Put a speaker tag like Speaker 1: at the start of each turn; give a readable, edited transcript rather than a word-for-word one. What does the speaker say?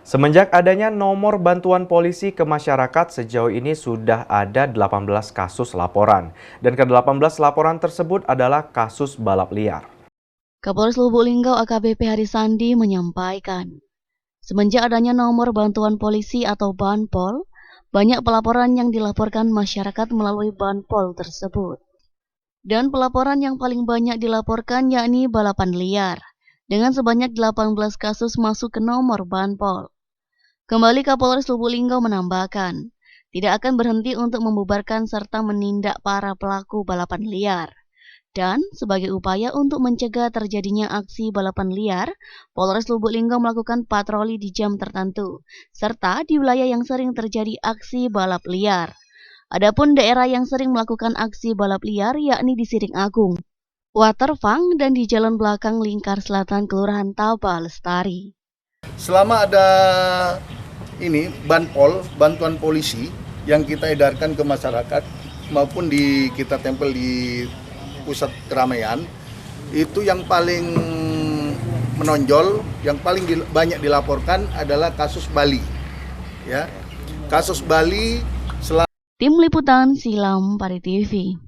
Speaker 1: Semenjak adanya nomor bantuan polisi ke masyarakat, sejauh ini sudah ada 18 kasus laporan. Dan ke-18 laporan tersebut adalah kasus balap liar.
Speaker 2: Kapolres Lubuk Linggau AKBP Harisandi menyampaikan, semenjak adanya nomor bantuan polisi atau Banpol, banyak pelaporan yang dilaporkan masyarakat melalui Banpol tersebut. Dan pelaporan yang paling banyak dilaporkan yakni balapan liar, dengan sebanyak 18 kasus masuk ke nomor Banpol. Kembali Kapolres Lubuk Linggau menambahkan, tidak akan berhenti untuk membubarkan serta menindak para pelaku balapan liar. Dan sebagai upaya untuk mencegah terjadinya aksi balapan liar, Polres Lubuk Linggau melakukan patroli di jam tertentu, serta di wilayah yang sering terjadi aksi balap liar. Adapun daerah yang sering melakukan aksi balap liar yakni di Siring Agung, Waterfang, dan di Jalan Belakang Lingkar Selatan Kelurahan Taba Lestari.
Speaker 3: Selama ada ini Banpol, bantuan polisi yang kita edarkan ke masyarakat maupun kita tempel di pusat keramaian, itu yang paling menonjol, yang paling banyak dilaporkan adalah kasus Bali. Ya. Kasus Bali
Speaker 2: Tim Liputan Silam Pari TV.